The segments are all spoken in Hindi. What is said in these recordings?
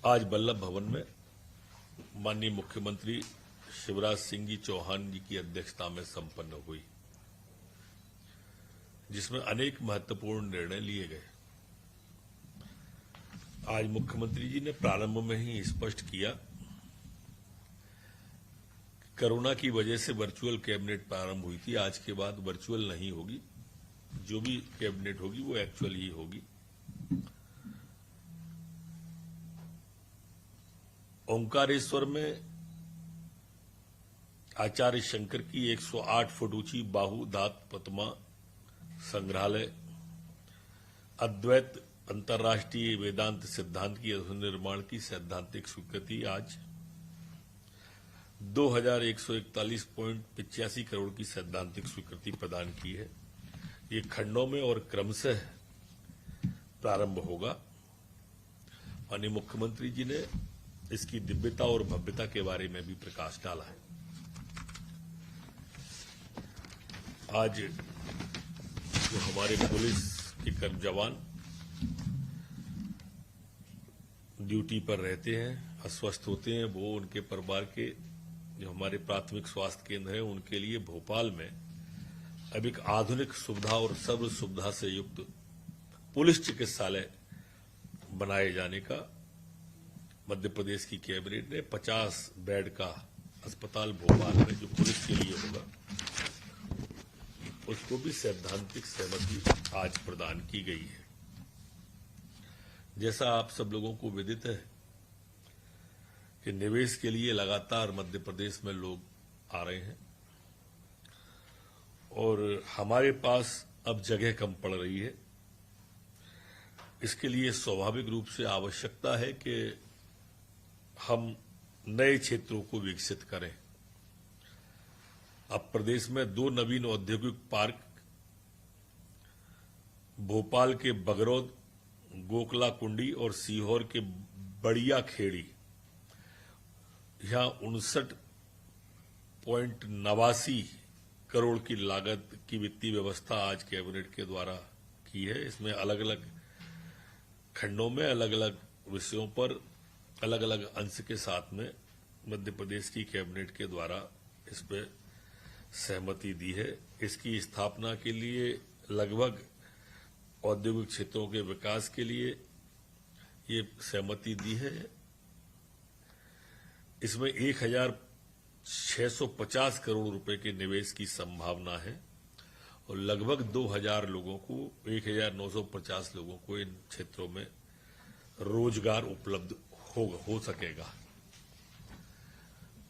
आज वल्लभ भवन में माननीय मुख्यमंत्री शिवराज सिंह जी चौहान जी की अध्यक्षता में संपन्न हुई, जिसमें अनेक महत्वपूर्ण निर्णय लिए गए। आज मुख्यमंत्री जी ने प्रारंभ में ही स्पष्ट किया, कोरोना की वजह से वर्चुअल कैबिनेट प्रारंभ हुई थी, आज के बाद वर्चुअल नहीं होगी, जो भी कैबिनेट होगी वो एक्चुअल ही होगी। ओंकारेश्वर में आचार्य शंकर की 108 फुट ऊंची बाहु दात प्रतिमा संग्रहालय, अद्वैत अंतर्राष्ट्रीय वेदांत सिद्धांत की निर्माण की सैद्धांतिक स्वीकृति आज 2141.85 करोड़ की सैद्धांतिक स्वीकृति प्रदान की है। ये खंडों में और क्रमशः प्रारंभ होगा। माननीय मुख्यमंत्री जी ने इसकी दिव्यता और भव्यता के बारे में भी प्रकाश डाला है। आज जो हमारे पुलिस के जवान ड्यूटी पर रहते हैं, अस्वस्थ होते हैं, वो उनके परिवार के जो हमारे प्राथमिक स्वास्थ्य केंद्र हैं उनके लिए भोपाल में अब एक आधुनिक सुविधा और सर्व सुविधा से युक्त पुलिस चिकित्सालय बनाए जाने का मध्य प्रदेश की कैबिनेट ने 50 बेड का अस्पताल भोपाल में जो पुलिस के लिए होगा उसको भी सैद्धांतिक सहमति आज प्रदान की गई है। जैसा आप सब लोगों को विदित है कि निवेश के लिए लगातार मध्य प्रदेश में लोग आ रहे हैं और हमारे पास अब जगह कम पड़ रही है। इसके लिए स्वाभाविक रूप से आवश्यकता है कि हम नए क्षेत्रों को विकसित करें। अब प्रदेश में 2 नवीन औद्योगिक पार्क भोपाल के बगरौद, गोकला कुंडी और सीहोर के बड़िया खेड़ी, यहां 59.89 करोड़ की लागत की वित्तीय व्यवस्था आज कैबिनेट के द्वारा की है। इसमें अलग अलग खंडों में अलग अलग विषयों पर अलग अलग अंश के साथ में मध्य प्रदेश की कैबिनेट के द्वारा इस पर सहमति दी है। इसकी स्थापना के लिए लगभग औद्योगिक क्षेत्रों के विकास के लिए ये सहमति दी है। इसमें 1650 करोड़ रुपए के निवेश की संभावना है और लगभग 2000 लोगों को 1950 लोगों को इन क्षेत्रों में रोजगार उपलब्ध हो सकेगा।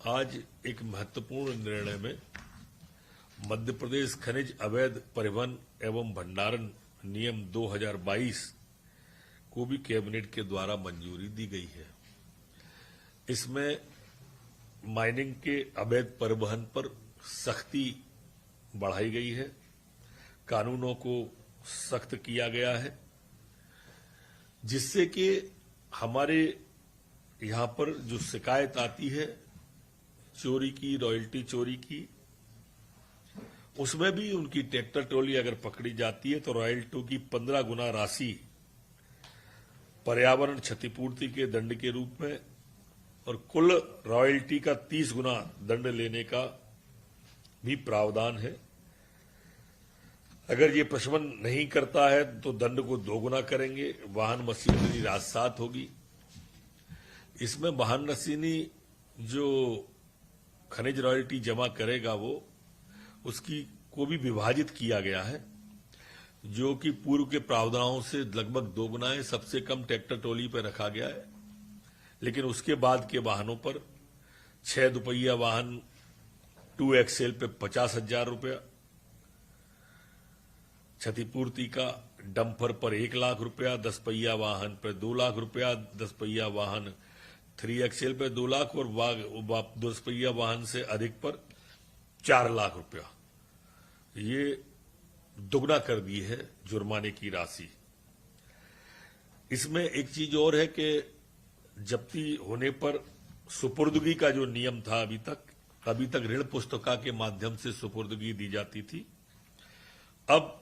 आज एक महत्वपूर्ण निर्णय में मध्य प्रदेश खनिज अवैध परिवहन एवं भंडारण नियम 2022 को भी कैबिनेट के द्वारा मंजूरी दी गई है। इसमें माइनिंग के अवैध परिवहन पर सख्ती बढ़ाई गई है, कानूनों को सख्त किया गया है, जिससे कि हमारे यहां पर जो शिकायत आती है चोरी की, रॉयल्टी चोरी की, उसमें भी उनकी ट्रैक्टर ट्रॉली अगर पकड़ी जाती है तो रॉयल्टी की 15 गुना राशि पर्यावरण क्षतिपूर्ति के दंड के रूप में और कुल रॉयल्टी का 30 गुना दंड लेने का भी प्रावधान है। अगर ये प्रशमन नहीं करता है तो दंड को 2 गुना करेंगे। वाहन मशीनरी राजसात होगी। इसमें वाहन मशीनी जो खनिज रॉयल्टी जमा करेगा वो उसकी को भी विभाजित किया गया है, जो कि पूर्व के प्रावधानों से लगभग 2 गुना है। सबसे कम ट्रैक्टर ट्रॉली पर रखा गया है, लेकिन उसके बाद के वाहनों पर 6 दुपहिया वाहन 2XL पे 50,000 रुपया, क्षतिपूर्ति का डंपर पर 1 लाख रुपया, 10 पहिया वाहन पर 2 लाख रुपया, 10 पहिया वाहन 3XL पे 2 लाख और 10 पहिया वाहन से अधिक पर 4 लाख रुपया, ये दुगना कर दी है जुर्माने की राशि। इसमें एक चीज और है कि जब्ती होने पर सुपुर्दगी का जो नियम था अभी तक ऋण पुस्तिका के माध्यम से सुपुर्दगी दी जाती थी। अब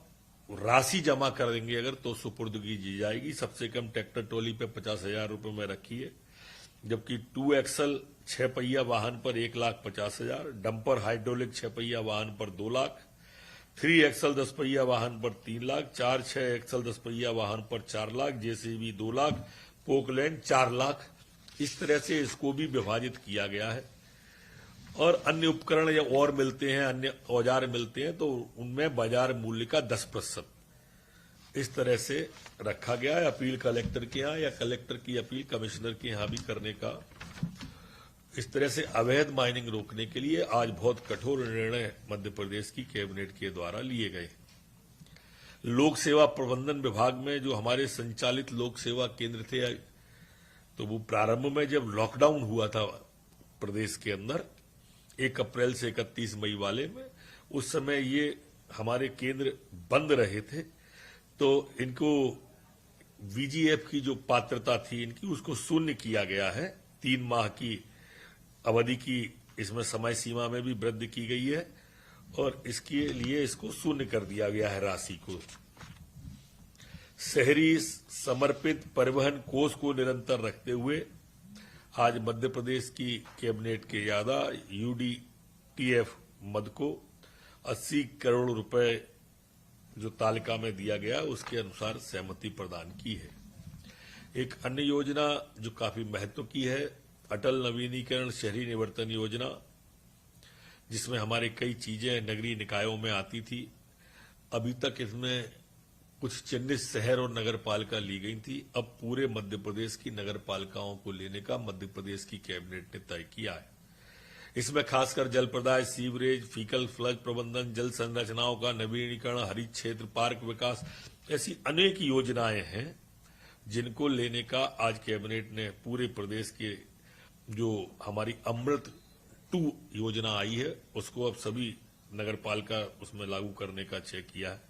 राशि जमा करेंगे अगर तो सुपुर्दगी दी जाएगी। सबसे कम ट्रैक्टर ट्रॉली पे 50,000 रुपए में रखी है। जबकि 2XL 6 पहिया वाहन पर 1,50,000, डंपर हाइड्रोलिक 6 पहिया वाहन पर 2 लाख, 3XL 10 पहिया वाहन पर 3 लाख, 4-6XL 10 पहिया वाहन पर 4 लाख, जेसीबी 2 लाख, पोकलैंड 4 लाख। इस तरह से इसको भी विभाजित किया गया है। और अन्य उपकरण या और मिलते हैं, अन्य औजार मिलते हैं, तो उनमें बाजार मूल्य का 10% इस तरह से रखा गया है। अपील कलेक्टर के यहाँ या कलेक्टर की अपील कमिश्नर के यहाँ भी करने का। इस तरह से अवैध माइनिंग रोकने के लिए आज बहुत कठोर निर्णय मध्य प्रदेश की कैबिनेट के द्वारा लिए गए। लोक सेवा प्रबंधन विभाग में जो हमारे संचालित लोक सेवा केंद्र थे, तो वो प्रारंभ में जब लॉकडाउन हुआ था प्रदेश के अंदर 1 अप्रैल से 31 मई वाले में, उस समय ये हमारे केंद्र बंद रहे थे। तो इनको वीजीएफ की जो पात्रता थी इनकी, उसको शून्य किया गया है। 3 माह की अवधि की इसमें समय सीमा में भी वृद्धि की गई है और इसके लिए इसको शून्य कर दिया गया है राशि को। शहरी समर्पित परिवहन कोष को निरंतर रखते हुए आज मध्य प्रदेश की कैबिनेट के यादा यूडीटीएफ मद को 80 करोड़ रुपए जो तालिका में दिया गया उसके अनुसार सहमति प्रदान की है। एक अन्य योजना जो काफी महत्व की है, अटल नवीनीकरण शहरी निवर्तन योजना, जिसमें हमारे कई चीजें नगरीय निकायों में आती थी। अभी तक इसमें कुछ चिन्हित शहर और नगर पालिका ली गई थी। अब पूरे मध्य प्रदेश की नगर पालिकाओं को लेने का मध्य प्रदेश की कैबिनेट ने तय किया है। इसमें खासकर जल प्रदाय, सीवरेज, फीकल फ्लड प्रबंधन, जल संरचनाओं का नवीनीकरण, हरित क्षेत्र, पार्क विकास, ऐसी अनेक योजनाएं हैं जिनको लेने का आज कैबिनेट ने पूरे प्रदेश के जो हमारी अमृत 2 योजना आई है उसको अब सभी नगर पालिका उसमें लागू करने का तय किया है।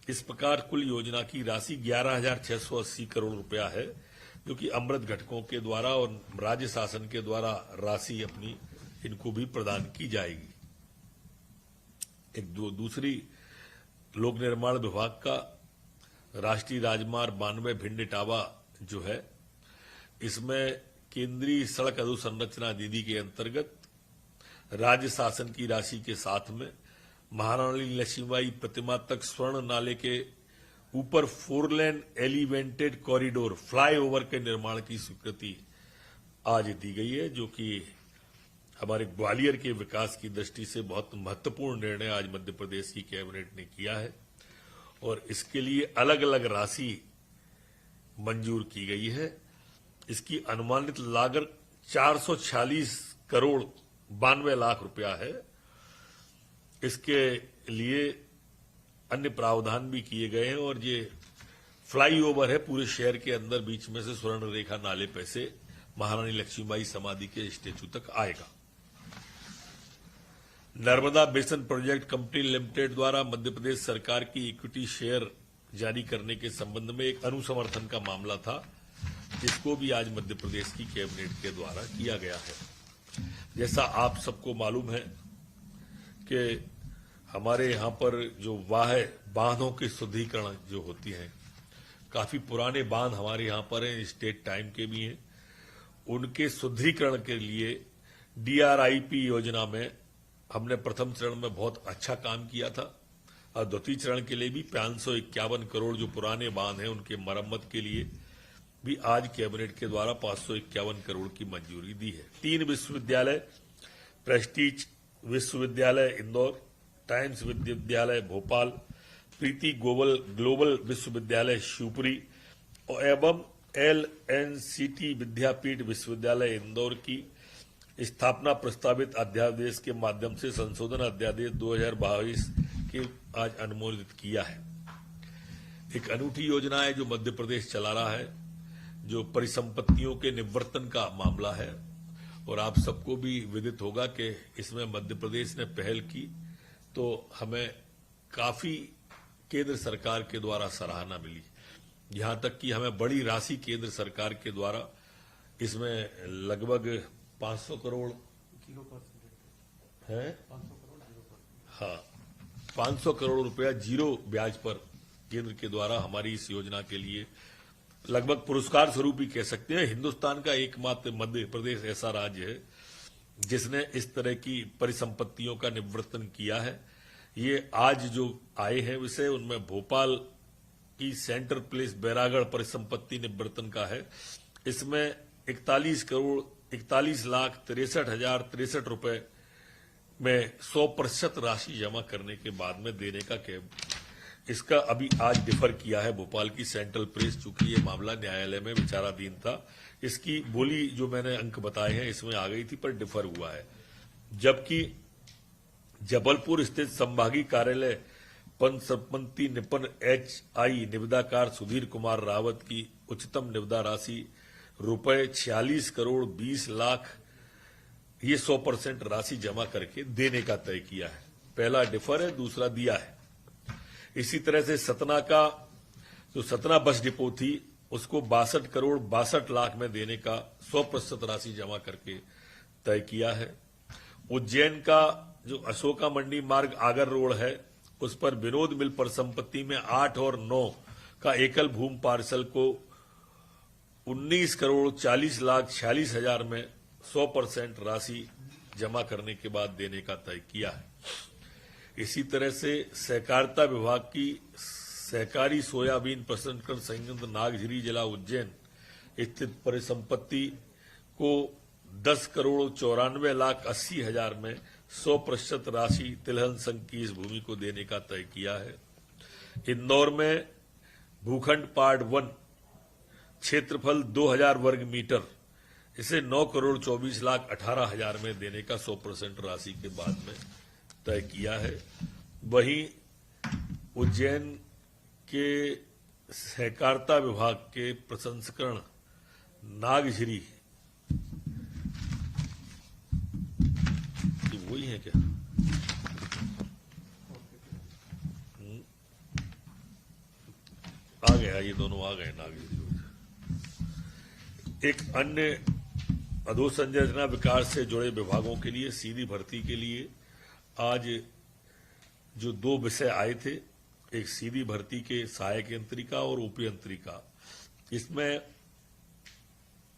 इस प्रकार कुल योजना की राशि 11,680 करोड़ रुपया है, जो कि अमृत घटकों के द्वारा और राज्य शासन के द्वारा राशि अपनी इनको भी प्रदान की जाएगी। एक दूसरी लोक निर्माण विभाग का राष्ट्रीय राजमार्ग 92 भिंड इटावा जो है, इसमें केंद्रीय सड़क अधोसंरचना निधि के अंतर्गत राज्य शासन की राशि के साथ में महारानी लक्ष्मीबाई प्रतिमा तक स्वर्ण नाले के ऊपर 4 लेन एलिवेटेड कॉरिडोर फ्लाईओवर के निर्माण की स्वीकृति आज दी गई है, जो कि हमारे ग्वालियर के विकास की दृष्टि से बहुत महत्वपूर्ण निर्णय आज मध्य प्रदेश की कैबिनेट ने किया है। और इसके लिए अलग अलग राशि मंजूर की गई है। इसकी अनुमानित लागत 446 करोड़ 92 लाख रुपया है। इसके लिए अन्य प्रावधान भी किए गए हैं और ये फ्लाईओवर है पूरे शहर के अंदर, बीच में से स्वर्ण रेखा नाले पे से महारानी लक्ष्मीबाई समाधि के स्टेचू तक आएगा। Narmada basin project company limited द्वारा मध्य प्रदेश सरकार की इक्विटी शेयर जारी करने के संबंध में एक अनुसमर्थन का मामला था, जिसको भी आज मध्य प्रदेश की कैबिनेट के द्वारा किया गया है। जैसा आप सबको मालूम है कि हमारे यहाँ पर जो बांधों की शुद्धिकरण जो होती है, काफी पुराने बांध हमारे यहाँ पर हैं, स्टेट टाइम के भी हैं। उनके शुद्धिकरण के लिए डीआरआईपी योजना में हमने प्रथम चरण में बहुत अच्छा काम किया था और द्वितीय चरण के लिए भी 551 करोड़ जो पुराने बांध हैं उनके मरम्मत के लिए भी आज कैबिनेट के द्वारा 551 करोड़ की मंजूरी दी है। 3 विश्वविद्यालय, प्रेस्टीज विश्वविद्यालय इंदौर, टाइम्स विश्वविद्यालय भोपाल, प्रीति ग्लोबल विश्वविद्यालय शिवपुरी एवं LNCT विद्यापीठ विश्वविद्यालय इंदौर की स्थापना प्रस्तावित अध्यादेश के माध्यम से संशोधन अध्यादेश 2022 के आज अनुमोदित किया है। एक अनूठी योजना है जो मध्य प्रदेश चला रहा है, जो परिसंपत्तियों के निवर्तन का मामला है और आप सबको भी विदित होगा कि इसमें मध्य प्रदेश ने पहल की तो हमें काफी केंद्र सरकार के द्वारा सराहना मिली। यहां तक कि हमें बड़ी राशि केंद्र सरकार के द्वारा इसमें लगभग 500 करोड़ है, हाँ 500 करोड़ रुपया जीरो ब्याज पर केंद्र के द्वारा हमारी इस योजना के लिए लगभग पुरस्कार स्वरूप ही कह सकते हैं। हिंदुस्तान का एकमात्र मध्य प्रदेश ऐसा राज्य है जिसने इस तरह की परिसंपत्तियों का निवर्तन किया है। ये आज जो आए हैं विषय, उनमें भोपाल की सेंटर प्लेस बैरागढ़ परिसंपत्ति निवर्तन का है। इसमें 41,41,63,063 रुपए में 100% राशि जमा करने के बाद में देने का इसका अभी आज डिफर किया है भोपाल की सेंट्रल प्रेस, चूंकि ये मामला न्यायालय में विचाराधीन था। इसकी बोली जो मैंने अंक बताए हैं इसमें आ गई थी, पर डिफर हुआ है। जबकि जबलपुर स्थित संभागीय कार्यालय पंचसंपत्ति निपन HI निविदाकार सुधीर कुमार रावत की उच्चतम निविदा राशि रुपए 46 करोड़ 20 लाख ये 100% राशि जमा करके देने का तय किया है। पहला डिफर है, दूसरा दिया है। इसी तरह से सतना का जो सतना बस डिपो थी उसको 62 करोड़ 62 लाख में देने का 100% राशि जमा करके तय किया है। उज्जैन का जो अशोका मंडी मार्ग आगर रोड है उस पर विनोद मिल पर संपत्ति में 8 और 9 का एकल भूमि पार्सल को 19 करोड़ 40 लाख 46 हजार में 100% राशि जमा करने के बाद देने का तय किया है। इसी तरह से सहकारिता विभाग की सहकारी सोयाबीन प्रसंस्करण संयंत्र नागझिरी जिला उज्जैन स्थित परिसंपत्ति को 10 करोड़ 94 लाख 80 हजार में 100% राशि तिलहन संघ की इस भूमि को देने का तय किया है। इंदौर में भूखंड पार्ट 1 क्षेत्रफल 2000 वर्ग मीटर, इसे 9 करोड़ 24 लाख 18 हजार में देने का 100% राशि के बाद में तय किया है। वहीं उज्जैन के सहकारिता विभाग के प्रसंस्करण नागझिरी, वही है क्या? आ गया, ये दोनों आ गए नागझिरी। एक अन्य अधोसंरचना विकास से जुड़े विभागों के लिए सीधी भर्ती के लिए आज जो 2 विषय आए थे, एक सीधी भर्ती के सहायक यंत्रिका और उपयंत्रिका। इसमें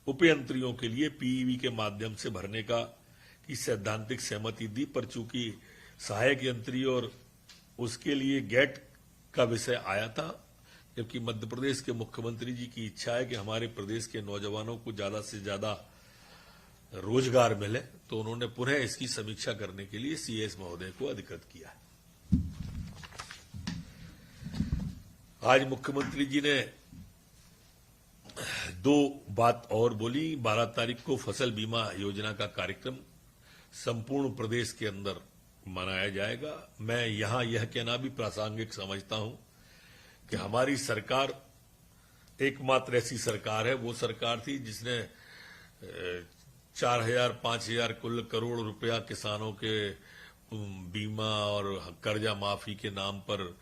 उपयंत्रियों के लिए PEV के माध्यम से भरने का की सैद्धांतिक सहमति दी, पर चूंकि सहायक यंत्री और उसके लिए गेट का विषय आया था, जबकि मध्य प्रदेश के मुख्यमंत्री जी की इच्छा है कि हमारे प्रदेश के नौजवानों को ज्यादा से ज्यादा रोजगार मिले, तो उन्होंने पुनः इसकी समीक्षा करने के लिए CS महोदय को अधिकृत किया है। आज मुख्यमंत्री जी ने 2 बात और बोली। 12 तारीख को फसल बीमा योजना का कार्यक्रम संपूर्ण प्रदेश के अंदर मनाया जाएगा। मैं यहां यह कहना भी प्रासंगिक समझता हूं कि हमारी सरकार एकमात्र ऐसी सरकार है, वो सरकार थी जिसने 4,000-5,000 कुल करोड़ रुपया किसानों के बीमा और कर्जा माफी के नाम पर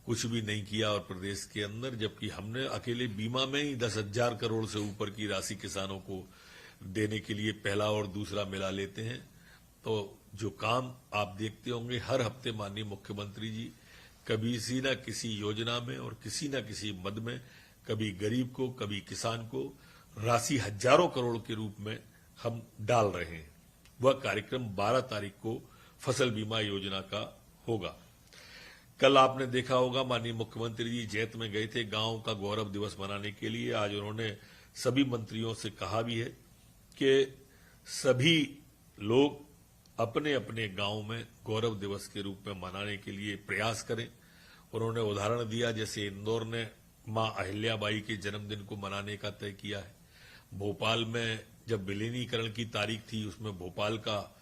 कुछ भी नहीं किया और प्रदेश के अंदर, जबकि हमने अकेले बीमा में ही 10,000 करोड़ से ऊपर की राशि किसानों को देने के लिए पहला और दूसरा मिला लेते हैं। तो जो काम आप देखते होंगे हर हफ्ते माननीय मुख्यमंत्री जी कभी किसी न किसी योजना में और किसी न किसी मद में कभी गरीब को कभी किसान को राशि हजारों करोड़ के रूप में हम डाल रहे हैं। वह कार्यक्रम 12 तारीख को फसल बीमा योजना का होगा। कल आपने देखा होगा माननीय मुख्यमंत्री जी जैत में गए थे गांव का गौरव दिवस मनाने के लिए। आज उन्होंने सभी मंत्रियों से कहा भी है कि सभी लोग अपने अपने गांव में गौरव दिवस के रूप में मनाने के लिए प्रयास करें। उन्होंने उदाहरण दिया, जैसे इंदौर ने मां अहिल्याबाई के जन्मदिन को मनाने का तय किया है। भोपाल में जब विलीनीकरण की तारीख थी उसमें भोपाल का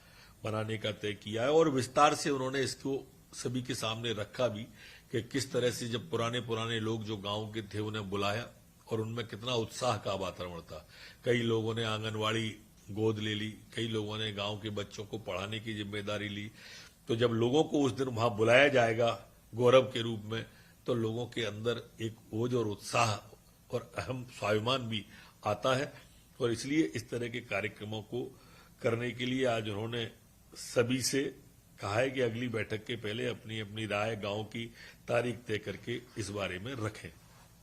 मनाने का तय किया है और विस्तार से उन्होंने इसको सभी के सामने रखा भी कि किस तरह से जब पुराने लोग जो गांव के थे उन्हें बुलाया और उनमें कितना उत्साह का वातावरण था। कई लोगों ने आंगनवाड़ी गोद ले ली, कई लोगों ने गांव के बच्चों को पढ़ाने की जिम्मेदारी ली। तो जब लोगों को उस दिन वहां बुलाया जाएगा गौरव के रूप में, तो लोगों के अंदर एक ओज और उत्साह और अहम स्वाभिमान भी आता है। और इसलिए इस तरह के कार्यक्रमों को करने के लिए आज उन्होंने सभी से कहा है कि अगली बैठक के पहले अपनी अपनी राय गांव की तारीख तय करके इस बारे में रखें।